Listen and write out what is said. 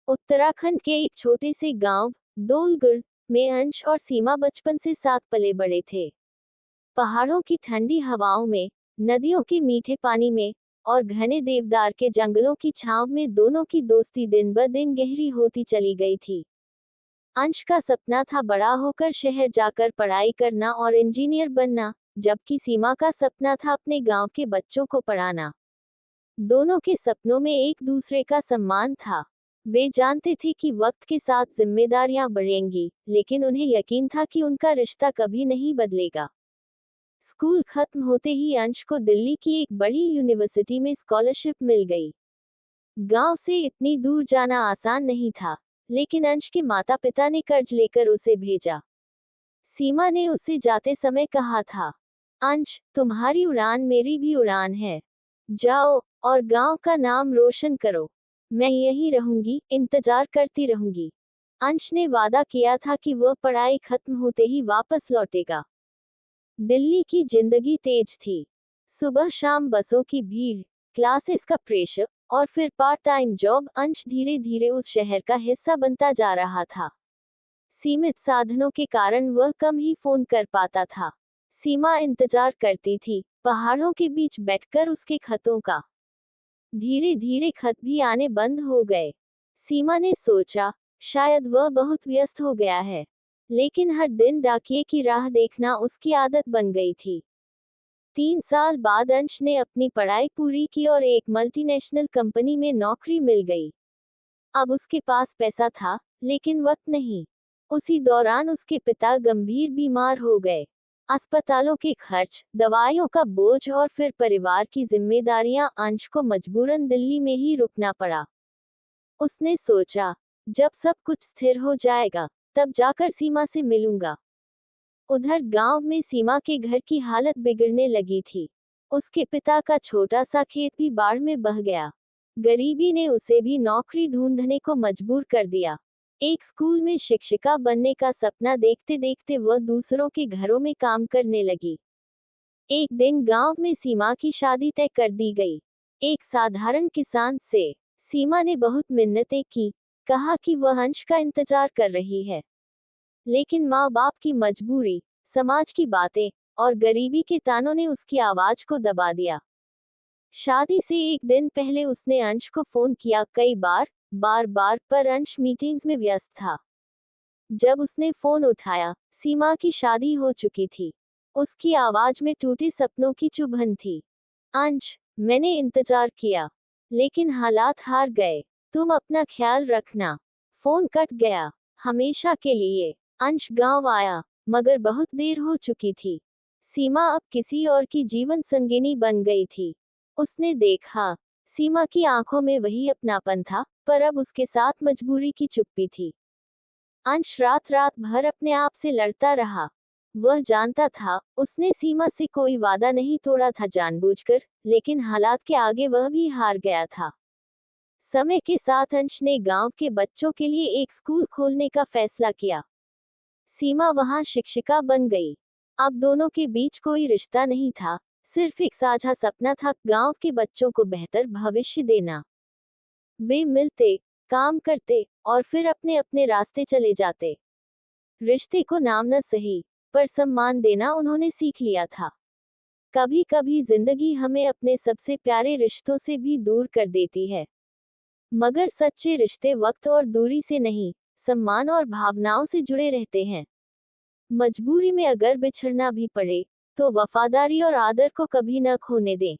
उत्तराखंड के एक छोटे से गांव दोलगढ़ में अंश और सीमा बचपन से साथ पले बड़े थे। पहाड़ों की ठंडी हवाओं में, नदियों के मीठे पानी में और घने देवदार के जंगलों की छांव में दोनों की दोस्ती दिन ब दिन गहरी होती चली गई थी। अंश का सपना था बड़ा होकर शहर जाकर पढ़ाई करना और इंजीनियर बनना, जबकि सीमा का सपना था अपने गांव के बच्चों को पढ़ाना। दोनों के सपनों में एक दूसरे का सम्मान था। वे जानते थे कि वक्त के साथ जिम्मेदारियां बढ़ेंगी, लेकिन उन्हें यकीन था कि उनका रिश्ता कभी नहीं बदलेगा। स्कूल खत्म होते ही अंश को दिल्ली की एक बड़ी यूनिवर्सिटी में स्कॉलरशिप मिल गई। गांव से इतनी दूर जाना आसान नहीं था, लेकिन अंश के माता पिता ने कर्ज लेकर उसे भेजा। सीमा ने उसे जाते समय कहा था, अंश, तुम्हारी उड़ान मेरी भी उड़ान है। जाओ और गांव का नाम रोशन करो। मैं यहीं रहूंगी, इंतजार करती रहूंगी। अंश ने वादा किया था कि वह पढ़ाई खत्म होते ही वापस लौटेगा। दिल्ली की जिंदगी तेज थी। सुबह शाम बसों की भीड़, क्लासेस का प्रेशर और फिर पार्ट टाइम जॉब। अंश धीरे धीरे उस शहर का हिस्सा बनता जा रहा था। सीमित साधनों के कारण वह कम ही फोन कर पाता था। सीमा इंतजार करती थी, पहाड़ों के बीच बैठकर उसके खतों का। धीरे धीरे खत भी आने बंद हो गए। सीमा ने सोचा, शायद वह बहुत व्यस्त हो गया है। लेकिन हर दिन डाकिये की राह देखना उसकी आदत बन गई थी। 3 साल बाद अंश ने अपनी पढ़ाई पूरी की और एक मल्टीनेशनल कंपनी में नौकरी मिल गई। अब उसके पास पैसा था, लेकिन वक्त नहीं। उसी दौरान उसके पिता गंभीर बीमार हो गए। अस्पतालों के खर्च, दवाइयों का बोझ और फिर परिवार की जिम्मेदारियां, अंश को मजबूरन दिल्ली में ही रुकना पड़ा। उसने सोचा, जब सब कुछ स्थिर हो जाएगा, तब जाकर सीमा से मिलूंगा। उधर गांव में सीमा के घर की हालत बिगड़ने लगी थी। उसके पिता का छोटा सा खेत भी बाढ़ में बह गया। गरीबी ने उसे भी नौकरी ढूंढने को मजबूर कर दिया। एक स्कूल में शिक्षिका बनने का सपना देखते देखते वह दूसरों के घरों में काम करने लगी। एक दिन गांव में सीमा की शादी तय कर दी गई, एक साधारण किसान से। सीमा ने बहुत मिन्नतें की, कहा कि वह अंश का इंतजार कर रही है। लेकिन माँ बाप की मजबूरी, समाज की बातें और गरीबी के तानों ने उसकी आवाज को दबा दिया। शादी से एक दिन पहले उसने अंश को फोन किया कई बार, बार पर अंश मीटिंग्स में व्यस्त था। जब उसने फोन उठाया, सीमा की शादी हो चुकी थी। उसकी आवाज में टूटे सपनों की चुभन थी। अंश, मैंने इंतजार किया, लेकिन हालात हार गए। तुम अपना ख्याल रखना। फोन कट गया, हमेशा के लिए। अंश गांव आया, मगर बहुत देर हो चुकी थी। सीमा अब किसी और की जीवन संगिनी बन गई थी। उसने देखा, सीमा की आंखों में वही अपनापन था, पर अब उसके साथ मजबूरी की चुप्पी थी। अंश रात भर अपने आप से लड़ता रहा। वह जानता था, उसने सीमा से कोई वादा नहीं तोड़ा था जानबूझकर, लेकिन हालात के आगे वह भी हार गया था। समय के साथ अंश ने गांव के बच्चों के लिए एक स्कूल खोलने का फैसला किया। सीमा वहां शिक्षिका बन गई। अब दोनों के बीच कोई रिश्ता नहीं था, सिर्फ एक साझा सपना था, गांव के बच्चों को बेहतर भविष्य देना। वे मिलते, काम करते और फिर अपने अपने रास्ते चले जाते। रिश्ते को नाम न सही, पर सम्मान देना उन्होंने सीख लिया था। कभी कभी जिंदगी हमें अपने सबसे प्यारे रिश्तों से भी दूर कर देती है, मगर सच्चे रिश्ते वक्त और दूरी से नहीं, सम्मान और भावनाओं से जुड़े रहते हैं। मजबूरी में अगर बिछड़ना भी पड़े, तो वफादारी और आदर को कभी न खोने दें।